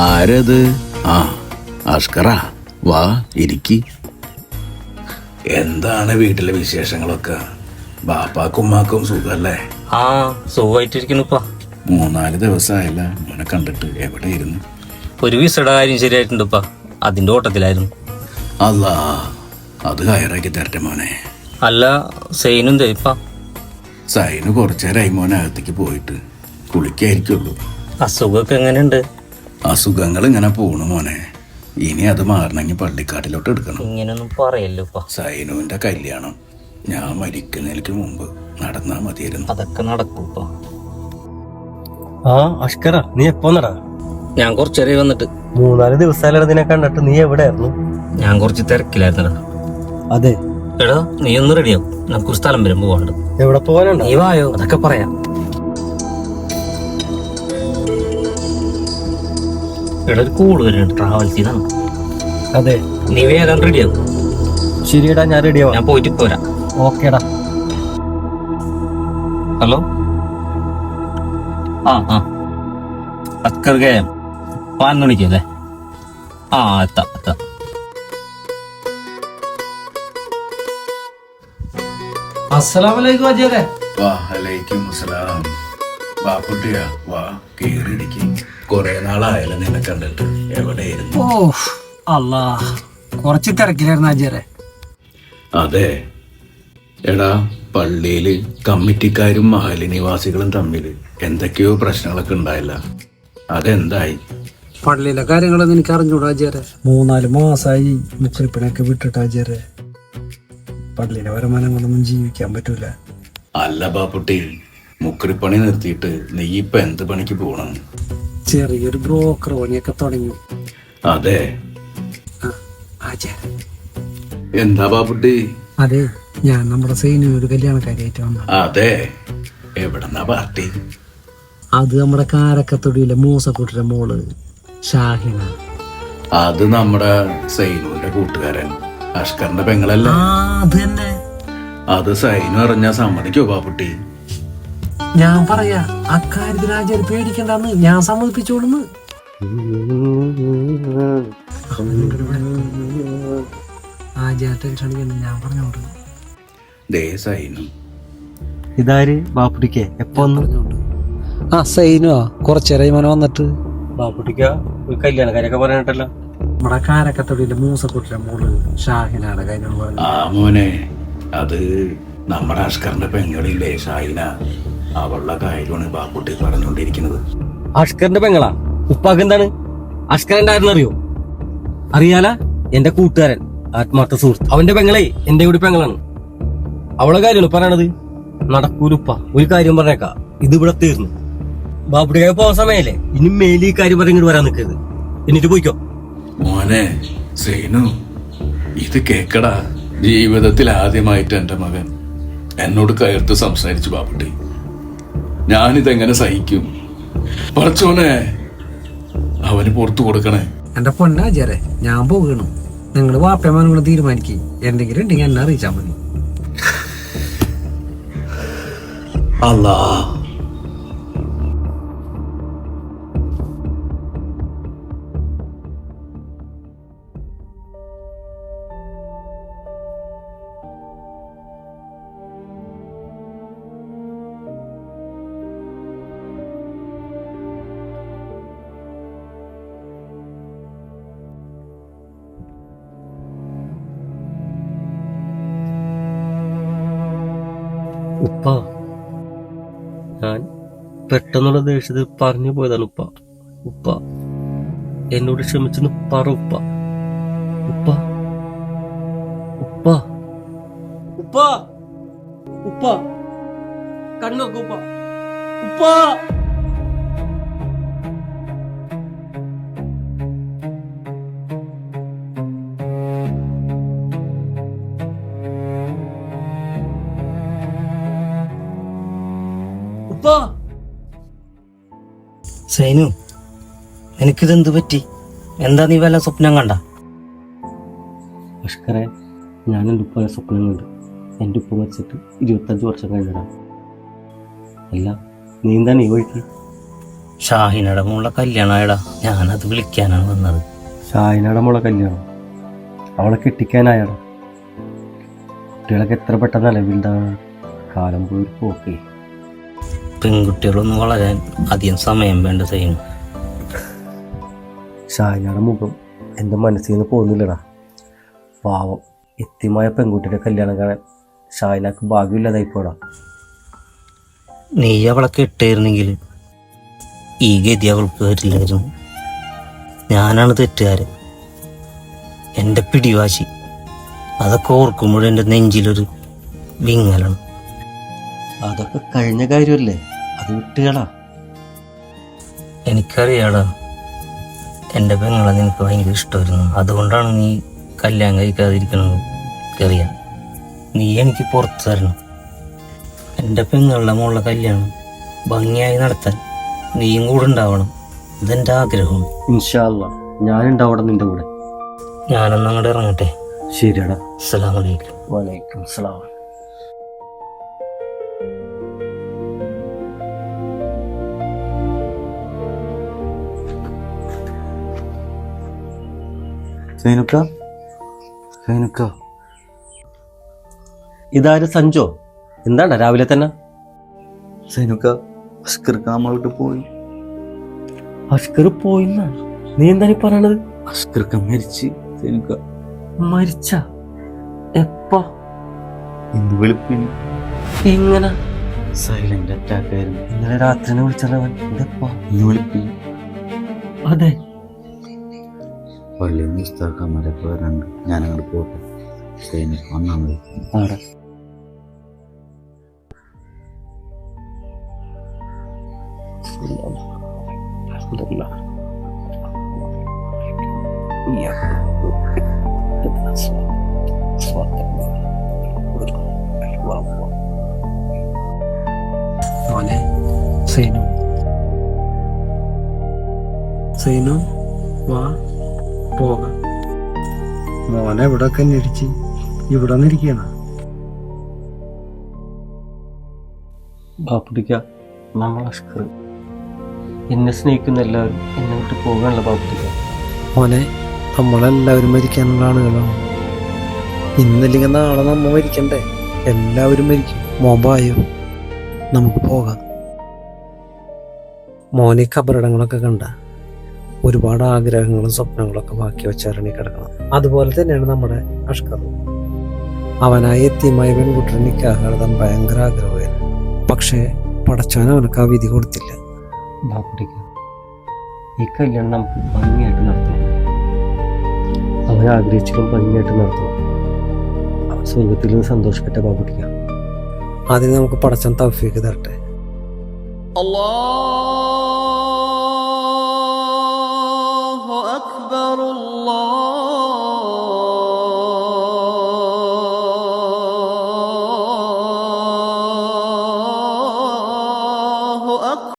ആരത്? ആ, അഷ്കറ, വാ ഇരിക്കി. എന്താണ് വീട്ടിലെ വിശേഷങ്ങളൊക്കെ? ബാപ്പാക്കും ഉമ്മാക്കും സുഖല്ലേ? ആ, സുഖമായിട്ടിരിക്കണുപ്പാ. 3-4 ദിവസമായല്ല മോനെ കണ്ടിട്ട്. എവിടെ ഇരുന്നു? ഒരു വിസയുടെ കാര്യം ശരിയായിട്ടുണ്ടിപ്പാ, അതിന്റെ ഓട്ടത്തിലായിരുന്നു. അല്ലാ, അത് കയറാക്കി തരട്ടെ മോനെ. അല്ല, സൈനും ഇപ്പാ. സൈന് കുറച്ചേരായി മോനെ അകത്തേക്ക് പോയിട്ട്. കുളിക്കായിരിക്കുള്ളൂ. അസുഖമൊക്കെ എങ്ങനെയുണ്ട്? അസുഖങ്ങൾ ഇങ്ങനെ പോണു മോനെ. ഇനി അത് മാറണമെങ്കിൽ പള്ളിക്കാട്ടിലോട്ട് എടുക്കണം. ഇങ്ങനൊന്നും പറയല്ലോ ഇപ്പാ. സൈനുവിന്റെ കല്യാണം ഞാൻ മരിക്കുന്നതിലേക്ക് മുമ്പ് നടന്നാ മതിയായിരുന്നു. അതൊക്കെ നടക്കൂപ്പാ. ആ അഷ്കറ, നീ എപ്പോന്നടാ? ഞാൻ കുറച്ചേരെ വന്നിട്ട്. 3-4 ദിവസമായാലും നിന്നെ കണ്ടിട്ട്. നീ എവിടെയായിരുന്നു? ഞാൻ കുറച്ച് തിരക്കിലായിരുന്നടാ. അതെ. എടാ, നീ ഒന്ന് റെഡിയാവും, നമുക്കൊരു സ്ഥലം വരെ പോവാണ്ട്. എവിടെ പോകാനുണ്ടോ? നീ വായോ, അതൊക്കെ പറയാം. എടാ, ഒരു കൂട് വരുന്നുണ്ട്, ട്രാവൽസ് ചെയ്താണ്. അതെ. നീ വേഗം റെഡിയാവും. ശരിയടാ, ഞാൻ റെഡിയാവാം. ഞാൻ പോയിട്ട് പോരാ. ഓക്കേടാ. ഹലോ. ആ ആ അസ്കർ ഗയം 5 മണിക്കല്ലേ? ആ, എത്താം. അസ്സലാമലൈക്കും അജയരെ. വഅലൈക്കും അസ്സലാം. ബാപ്പുട്ടിയാ, വാ കേറിയിരിക്കും. കൊറേ നാളായല്ലോ നിന്നെ കണ്ടിട്ട്. എവിടെയായിരുന്നു? ഓ അല്ലാ, കുറച്ച് തിരക്കിലായിരുന്നു അജയരെ. അതെ. എടാ, പള്ളിയില് കമ്മിറ്റിക്കാരും മഹല് നിവാസികളും തമ്മിൽ എന്തൊക്കെയോ പ്രശ്നങ്ങളൊക്കെ ഉണ്ടായില്ല. അതെന്തായി? പള്ളിയിലെ കാര്യങ്ങളൊന്നും എനിക്ക് അറിഞ്ഞൂടാ അജയരെ. 3-4 മാസമായി മുക്രിപ്പണിയൊക്കെ വിട്ടിട്ട് അജയരെ. പള്ളിയിലെ വരുമാനം കൊണ്ടൊന്നും ജീവിക്കാൻ പറ്റൂല. അല്ല ബാപ്പുട്ടി, മുക്രിപ്പണി നിർത്തിയിട്ട് നീ ഇപ്പൊ എന്ത് പണിക്ക് പോണം? ചെറിയൊരു ബ്രോക്കർ പണിയൊക്കെ തുടങ്ങി. അതെ. അജയരെ, എന്താ ബാപ്പുട്ടി? അതെ, ഞാൻ നമ്മുടെ സൈന്യ ഒരു കല്യാണക്കാരിയായിട്ട് വന്ന. അതെ. എവിടെന്നാ പാർട്ടി? അത് നമ്മുടെ കാരക്കത്തൊടിയിലെ മൂസക്കുട്ടിയുടെ മോള് ഷാഹിന. അത് നമ്മുടെ സൈനുവിന്റെ കൂട്ടുകാരൻ അഷ്കറിന്റെ പെങ്ങളല്ല? അത് തന്നെ. അത് സൈനു അറിഞ്ഞാ സമ്മതിക്കോ ബാപ്പുട്ടി? ഞാൻ പറയാ, അക്കാര്യത്തിൽ ആചാര്യ പേടിക്കണ്ടെന്ന് ഞാൻ സമ്മതിപ്പിച്ചോളുന്നു. ആചാര്യ ടെൻഷൻ അടിക്കണ്ട, ഞാൻ പറഞ്ഞോണ്ട്. ദേ സൈനു. ഇതാര്? ബാപ്പുട്ടിക്ക് എപ്പോ വന്നു? ആ സൈനുവാ, കുറച്ചേരായി മോനെ വന്നിട്ട്. ബാപ്പുട്ടിക്ക ഒരു കല്യാണക്കാരൊക്കെ പറഞ്ഞിട്ടല്ലോ. നമ്മുടെ കാരക്കത്തൊടിയിലെ മൂസക്കുട്ടിയുടെ മോള് ഷാഹിനയുടെ കാര്യം പറഞ്ഞു. ആ മോനെ, അത് നമ്മുടെ അഷ്കറിന്റെ പെങ്ങളില്ലേ ഷാഹിന, അവളുടെ കാര്യമാണ് ബാപ്പുട്ടി പറഞ്ഞുകൊണ്ടിരിക്കുന്നത്. അഷ്കറിന്റെ പെങ്ങളാ? ഉപ്പാക്ക് എന്താണ്? അഷ്കറിന്റെ ആരെന്നറിയോ? അറിയാല, എന്റെ കൂട്ടുകാരൻ, ആത്മാർത്ഥ സുഹൃത്ത്. അവന്റെ പെങ്ങളെ എന്റെ കൂടി പെങ്ങളാണ്. അവളെ കാര്യമാണ് പറയണത്. നടക്കൂലുപ്പ. ഒരു കാര്യം പറഞ്ഞേക്കാ, ഇത് ഇവിടെ തീർന്നു. ബാപ്പുട്ടിക്കായി പോകാൻ സമയല്ലേ? ഇനി മേലി ഈ കാര്യം പറഞ്ഞിട്ട് വരാൻ നിൽക്കരുത്. എന്നിട്ട് പോയിക്കോ. മോനെ സൈനു, ഇത് കേക്കടാ. ജീവിതത്തിൽ ആദ്യമായിട്ട് എന്റെ മകൻ എന്നോട് കയർത്ത് സംസാരിച്ചു ബാപ്പുട്ടി. ഞാനിതെങ്ങനെ സഹിക്കും? പറച്ചോനെ, അവന് പുറത്തു കൊടുക്കണേ. എന്റെ പൊന്നാചാരെ, ഞാൻ പോകണം. നിങ്ങൾ വാപ്പയമാനും കൂടെ തീരുമാനിക്കും. എന്തെങ്കിലും ഉണ്ടെങ്കിൽ എന്നെ അറിയിച്ചാൽ മതി. അല്ലാ. ഉപ്പ, ഞാൻ പെട്ടെന്നുള്ള ദേഷ്യത്തിൽ പറഞ്ഞു പോയതാണ് ഉപ്പ. ഉപ്പ എന്നോട് ക്ഷമിച്ചെന്ന് പറ ഉപ്പ. ഉപ്പ ഉപ്പ ഉപ്പ ഉപ്പ കണ്ണോക്ക് ഉപ്പ. ഉപ്പ ഉപ്പ. സൈനു, എനിക്കിതെന്ത് പറ്റി? എന്താ നീ വല്ല സ്വപ്നം കണ്ട? അഷ്കറെ, ഞാൻ എൻ്റെ ഉപ്പ സ്വപ്നം കണ്ടു. എൻ്റെ ഉപ്പ മരിച്ചിട്ട് 25 വർഷം കഴിഞ്ഞടാ. അല്ല, നീ എന്താണ് ഈ വഴിക്ക്? ഷാഹിനയുടെ മുള്ള കല്യാണമായടാ, ഞാനത് വിളിക്കാനാണ് വന്നത്. ഷാഹിനയുടെ മോളെ കല്യാണം, അവളെ കെട്ടിക്കാനായടാ. കുട്ടികളൊക്കെ എത്ര പെട്ടെന്ന് നിലവിലുണ്ടാണ്. കാലം പോയി പോക്കേ. പെൺകുട്ടികളൊന്നും വളരാൻ അധികം സമയം വേണ്ട ചെയ്യുന്നു. ഷാഹിനയുടെ മുഖം എൻ്റെ മനസ്സിൽ നിന്ന് പോകുന്നില്ലടാ. പാവം എത്തിമായ പെൺകുട്ടിയുടെ കല്യാണം കാണാൻ ഷാഹിനക്ക് ഭാഗ്യമില്ലാതായിപ്പോടാ. നീ അവളെ കെട്ടായിരുന്നെങ്കിൽ ഈ ഗതി അവൾക്ക് വരില്ലായിരുന്നു. ഞാനാണ് തെറ്റുകാരൻ. എൻ്റെ പിടിവാശി അതൊക്കെ ഓർക്കുമ്പോഴും എൻ്റെ നെഞ്ചിലൊരു വിങ്ങലാണ്. അതൊക്കെ കഴിഞ്ഞ കാര്യമല്ലേ, അത് വിട്ടുകളാ. എനിക്കറിയാടാ, എൻ്റെ പെങ്ങളെ നിനക്ക് ഭയങ്കര ഇഷ്ടമായിരുന്നു. അതുകൊണ്ടാണ് നീ കല്യാണം കഴിക്കാതിരിക്കണമെന്ന് എനിക്കറിയാം. നീ എനിക്ക് പുറത്തു തരണം. എൻ്റെ പെങ്ങളുടെ മുകളിലെ കല്യാണം ഭംഗിയായി നടത്താൻ നീയും കൂടെ ഉണ്ടാവണം. ഇതെൻ്റെ ആഗ്രഹമാണ്. ഇൻഷാ അല്ലാ ഞാനുണ്ടാവണം നിന്റെ കൂടെ. ഞാനൊന്ന് അങ്ങോട്ട് ഇറങ്ങട്ടെ. ശരിയടാ. അസ്സലാമു അലൈക്കും. വലൈക്കും സലാം. ഇതാര് സഞ്ജോ? എന്താണ് രാവിലെ തന്നെ? നമ്മളോട്ട് പോയി. അഷ്കർ പോയില്ല. നീ എന്താണ് പറയണത്? അസ്കർക്ക് മരിച്ച്. മരിച്ച എപ്പ? ഇന്ന് വെളുപ്പിന്. എങ്ങനെ? സൈലന്റ് അറ്റാക്ക് ആയിരുന്നു. ഇന്നലെ രാത്രിനെ വിളിച്ചവൻ ഇതെപ്പ? ഇന്ന് വെളുപ്പിന്. അതെ. പള്ളിയിൽ നിന്ന് ഉസ്താക്കന്മാരൊക്കെ വരാണ്ട്. ഞാനങ്ങോട്ട് പോട്ടെ. വന്നാൽ മതി. ആടെ മോനെ സൈനു, സൈനു വാ പോകാം. മോനെ ഇവിടെ ഒക്കെ അന്വേഷിച്ച് ഇവിടെ നിന്നിരിക്കണ. ബാപ്പുട്ടിക്ക, നമ്മൾ അഷ്കർ. എന്നെ സ്നേഹിക്കുന്ന എല്ലാവരും എന്നെ വിട്ട് പോകാനുള്ള ബാപ്പുട്ടിക്ക. മോനെ നമ്മളെല്ലാവരും മരിക്കാനുള്ള ആളുകളാണ്. ഇന്നല്ലെങ്കിൽ നാളെ നമ്മ മരിക്കണ്ടേ? എല്ലാവരും മരിക്കും. മോബായോ, നമുക്ക് പോകാം. മോനെ ഖബറിടങ്ങളൊക്കെ കണ്ട ഒരുപാട് ആഗ്രഹങ്ങളും സ്വപ്നങ്ങളൊക്കെ ബാക്കി വെച്ചാലാണ് ഈ കിടക്കണം. അതുപോലെ തന്നെയാണ് നമ്മുടെ അഷ്കറും. അവനായി എത്തിയമായ പെൺകുട്ടിയുടെ നിക്കാഹ് നടത്താൻ ഭയങ്കര ആഗ്രഹമായിരുന്നു. പക്ഷേ പടച്ചവൻ അവനക്ക് ആ വിധി കൊടുത്തില്ല. ബാപ്പുട്ടിക്ക, ഈ കല്യാണം നമുക്ക് ഭംഗിയായിട്ട് നടത്തണം. അവൻ ആഗ്രഹിച്ചിട്ടും ഭംഗിയായിട്ട് നടത്തണം. അവൻ സ്വർഗത്തിൽ നിന്ന് സന്തോഷിക്കട്ടെ ബാപ്പുട്ടിക്ക. അതിന് നമുക്ക് പടച്ചവൻ തൗഫീഖ് തരട്ടെ. Allah.